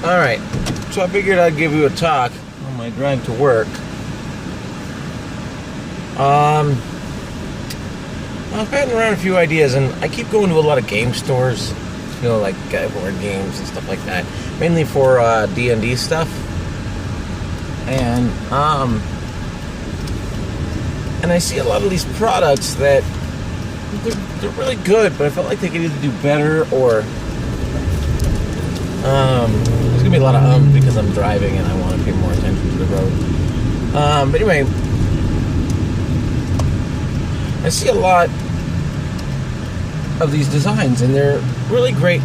Alright, so I figured I'd give you a talk on my drive to work. I've gotten around a few ideas, and I keep going to a lot of game stores, like board games and stuff like that, mainly for D&D stuff. And I see a lot of these products that they're really good, but I felt like they could either do better or there's gonna be a lot of because I'm driving and I want to pay more attention to the road. But anyway, I see a lot of these designs, and they're really great,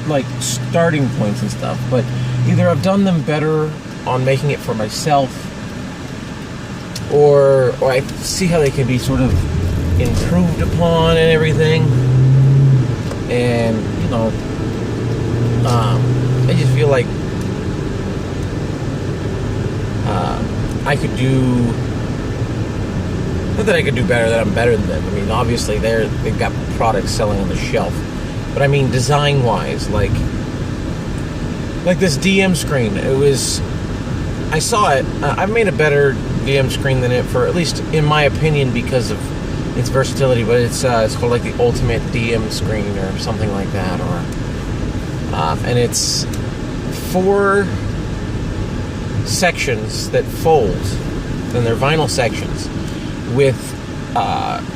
like starting points and stuff. But either I've done them better on making it for myself, or I see how they can be sort of improved upon and everything. And I just feel like I could do, not that I could do better, that I'm better than them. I mean, obviously they've got products selling on the shelf, but I mean design wise, like this DM screen, I saw it. I've made a better DM screen than it, for at least in my opinion, because of its versatility. But it's called like the Ultimate DM screen or something like that, or and it's 4 sections that fold, and they're vinyl sections with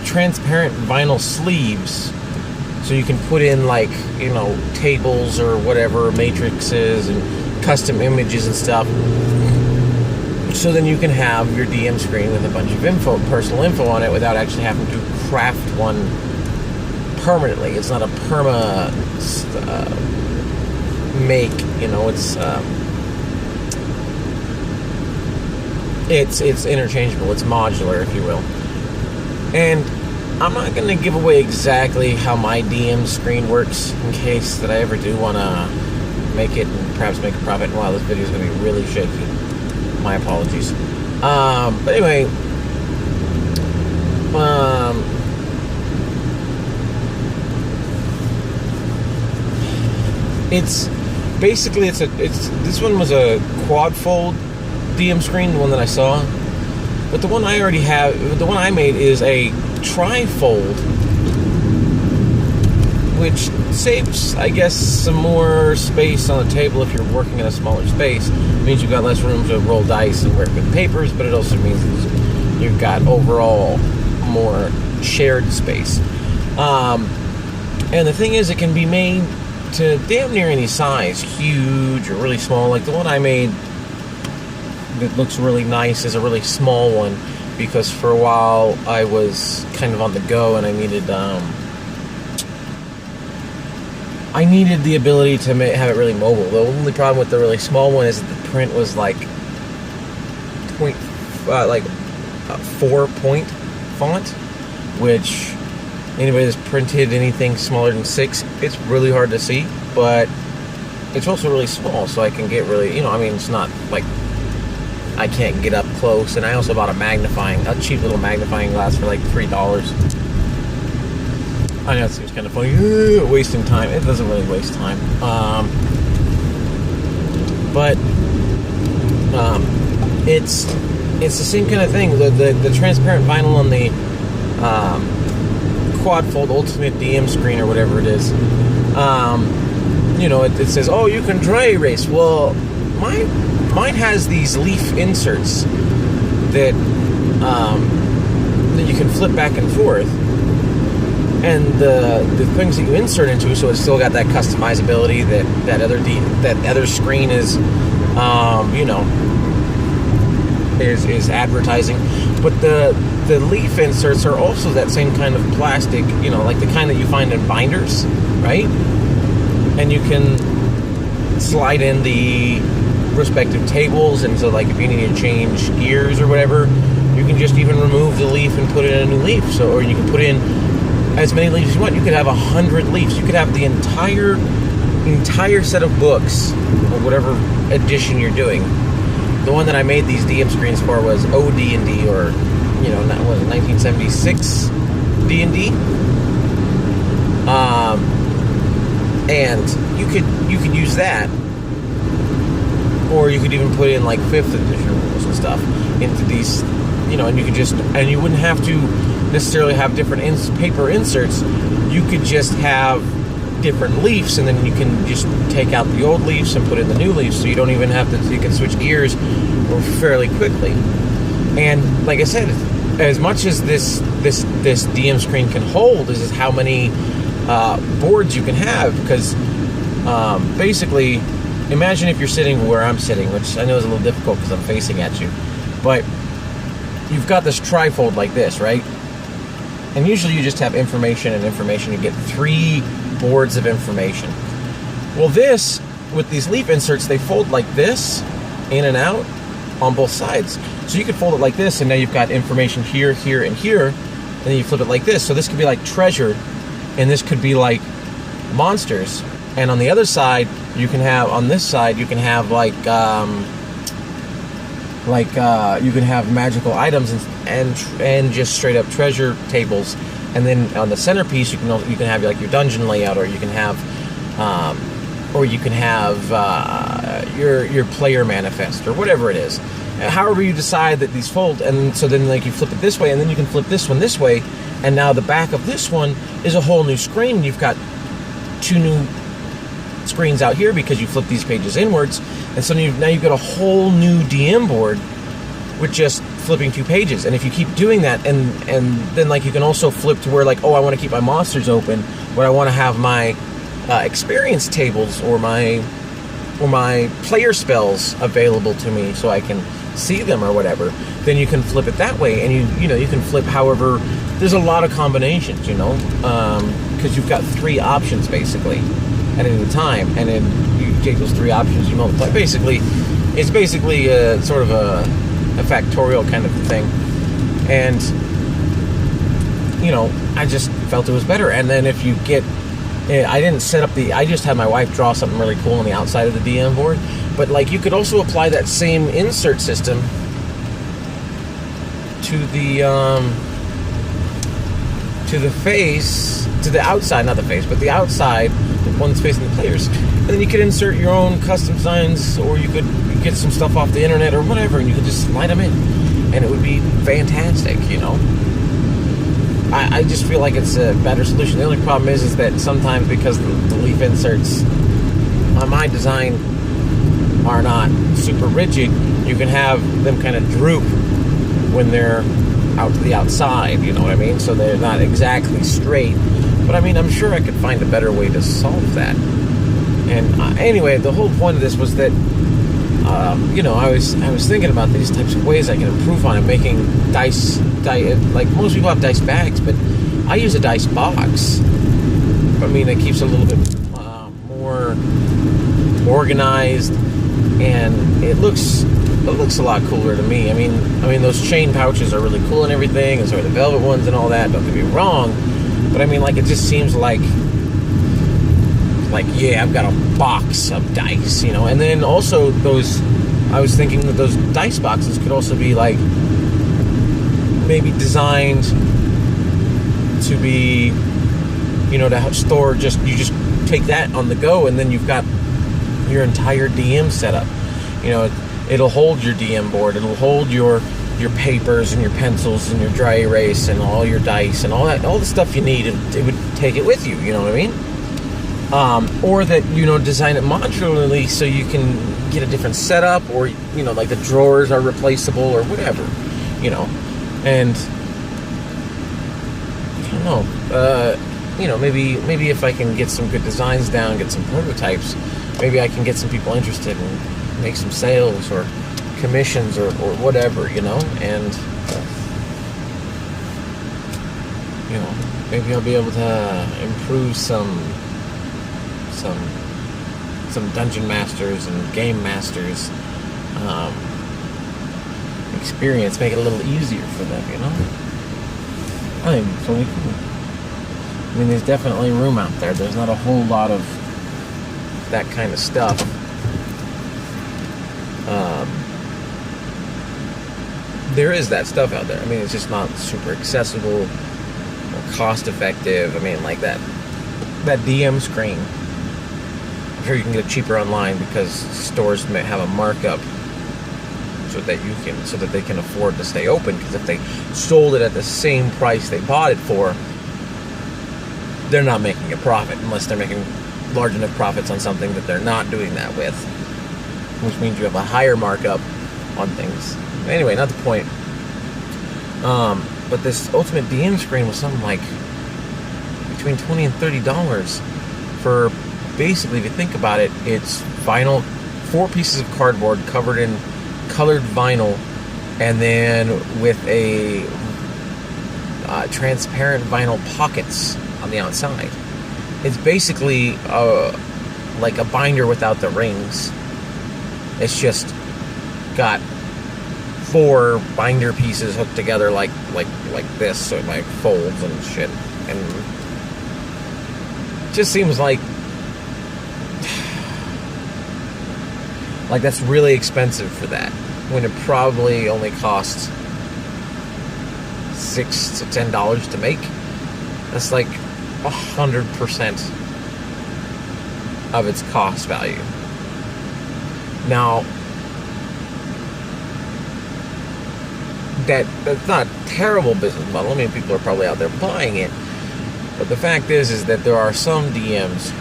transparent vinyl sleeves, so you can put in tables or whatever, matrices and custom images and stuff. So then you can have your DM screen with a bunch of personal info on it, without actually having to craft one permanently. It's not a perma make, it's interchangeable. It's modular, if you will. And I'm not going to give away exactly how my DM screen works, in case that I ever do want to make it and perhaps make a profit. Wow, this video is going to be really shaky. My apologies. But anyway, it's basically this one was a quad fold DM screen, the one that I saw. But the one I already have, the one I made, is a tri-fold, which saves, I guess, some more space on the table if you're working in a smaller space. It means you've got less room to roll dice and work with papers, but it also means you've got overall more shared space. And the thing is, it can be made to damn near any size, huge or really small. Like the one I made that looks really nice is a really small one, because for a while I was kind of on the go and I needed the ability to have it really mobile. The only problem with the really small one is that the print was like 4-point font, which anybody that's printed anything smaller than 6, it's really hard to see. But it's also really small, so I can get really, it's not like I can't get up close. And I also bought a cheap little magnifying glass for like $3. I know it seems kind of funny, wasting time. It doesn't really waste time. But it's the same kind of thing. The transparent vinyl on the quad fold Ultimate DM screen, or whatever it is. It says, "Oh, you can dry erase." Well, mine has these leaf inserts that you can flip back and forth. And the things that you insert into, so it's still got that customizability that other screen is is advertising. But the leaf inserts are also that same kind of plastic, like the kind that you find in binders, right? And you can slide in the respective tables, and so like if you need to change gears or whatever, you can just even remove the leaf and put in a new leaf. Or you can put in as many leaves as you want. You could have 100 leaves. You could have the entire set of books, or whatever edition you're doing. The one that I made these DM screens for was OD&D, or 1976 D&D. And you could use that or you could even put in like 5th edition rules and stuff into these, and you could and you wouldn't have to necessarily have different paper inserts. You could just have different leaves, and then you can just take out the old leaves and put in the new leaves, so you don't even have to. You can switch gears fairly quickly. And like I said, as much as this DM screen can hold is how many boards you can have, because basically, imagine if you're sitting where I'm sitting, which I know is a little difficult because I'm facing at you, but you've got this trifold like this, right? And usually you just have information and information. You get 3 boards of information. Well, this, with these leaf inserts, they fold like this, in and out, on both sides. So you could fold it like this, and now you've got information here, here, and here, and then you flip it like this. So this could be like treasure, and this could be like monsters. And on the other side, you can have, on this side, you can have like you can have magical items and just straight up treasure tables. And then on the centerpiece, you can have like your dungeon layout, or you can have your player manifest, or whatever it is. However you decide that these fold, and so then like you flip it this way, and then you can flip this one this way, and now the back of this one is a whole new screen. You've got 2 new screens out here because you flip these pages inwards, and so now you've got a whole new DM board with just flipping 2 pages. And if you keep doing that, and then like you can also flip to where like, oh, I want to keep my monsters open, but I want to have my experience tables or my player spells available to me so I can see them or whatever. Then you can flip it that way, and you can flip however. There's a lot of combinations, because you've got 3 options basically at any time, and then you take those 3 options, you multiply. It's basically sort of a factorial kind of thing, and I just felt it was better. And then if you get, I didn't set up I just had my wife draw something really cool on the outside of the DM board, but like you could also apply that same insert system to the face, to the outside, not the face, but the outside, the one that's facing the players. And then you could insert your own custom designs, or you could get some stuff off the internet or whatever, and you could just slide them in, and it would be fantastic, I just feel like it's a better solution. The only problem is that sometimes, because the leaf inserts on my design are not super rigid, you can have them kind of droop when they're out to the outside, you know what I mean? So they're not exactly straight. But I mean, I'm sure I could find a better way to solve that. And anyway, the whole point of this was that, I was thinking about these types of ways I can improve on it, making dice, like most people have dice bags, but I use a dice box. I mean, it keeps a little bit more organized, and it looks a lot cooler to me. I mean, those chain pouches are really cool and everything, and so are the velvet ones and all that. Don't get me wrong, but I mean, like, it just seems like yeah, I've got a box of dice, And then also I was thinking that those dice boxes could also be like maybe designed to be, to store. You just take that on the go, and then you've got your entire DM setup. It'll hold your DM board. It'll hold your papers and your pencils and your dry erase and all your dice and all the stuff you need. It would take it with you. You know what I mean? Or that, design it modularly so you can get a different setup, or, like the drawers are replaceable or whatever, and I don't know, maybe if I can get some good designs down, get some prototypes, maybe I can get some people interested and make some sales or commissions or whatever, and maybe I'll be able to improve some dungeon masters and game masters experience, make it a little easier for them, I think it's really cool. I mean, there's definitely room out there. There's not a whole lot of that kind of stuff. There is that stuff out there. I mean, it's just not super accessible or cost effective. I mean, like that DM screen I'm sure you can get it cheaper online because stores may have a markup so that they can afford to stay open. Because if they sold it at the same price they bought it for, they're not making a profit unless they're making large enough profits on something that they're not doing that with, which means you have a higher markup on things. Anyway, not the point. But this Ultimate DM screen was something like between $20 and $30 for, basically, if you think about it, it's vinyl, 4 pieces of cardboard covered in colored vinyl, and then with a transparent vinyl pockets on the outside. It's basically like a binder without the rings. It's just got 4 binder pieces hooked together like this, so it like folds and shit. And it just seems like that's really expensive for that, when it probably only costs $6 to $10 to make. That's like 100% of its cost value. Now, that's not a terrible business model. I mean, people are probably out there buying it. But the fact is that there are some DMs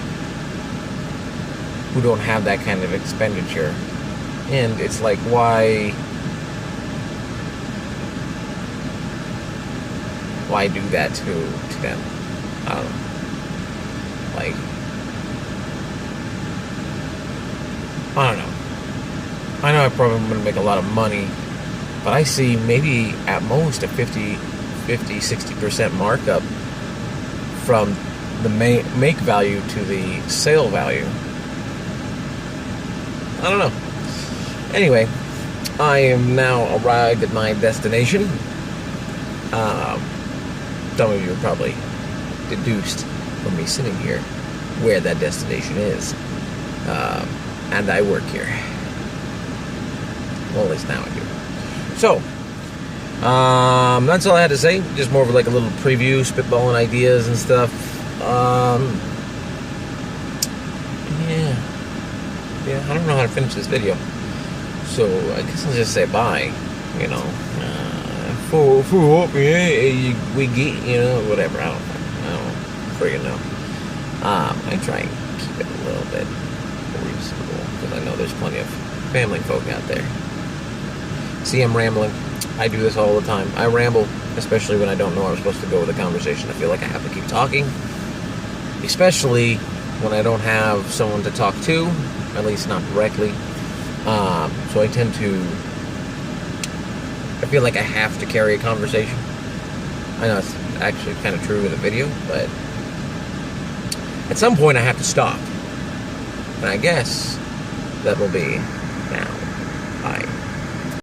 who don't have that kind of expenditure. And it's like, why do that to them? I don't know. Like, I don't know. I know I probably am going to make a lot of money, but I see maybe at most a 50-60% markup from the make value to the sale value. I don't know. Anyway, I am now arrived at my destination. Some of you have probably deduced from me sitting here where that destination is. And I work here. Well, at least now I do. So, that's all I had to say. Just more of like a little preview, spitballing ideas and stuff. Yeah, I don't know how to finish this video. So, I guess I'll just say bye. You know, we get, you know, whatever. I don't friggin' know. I try and keep it a little bit reasonable, because I know there's plenty of family folk out there. See, I'm rambling. I do this all the time. I ramble, especially when I don't know where I'm supposed to go with a conversation. I feel like I have to keep talking, especially when I don't have someone to talk to, at least not directly. So I tend to, I feel like I have to carry a conversation. I know it's actually kind of true with a video, but at some point I have to stop. And I guess that will be now.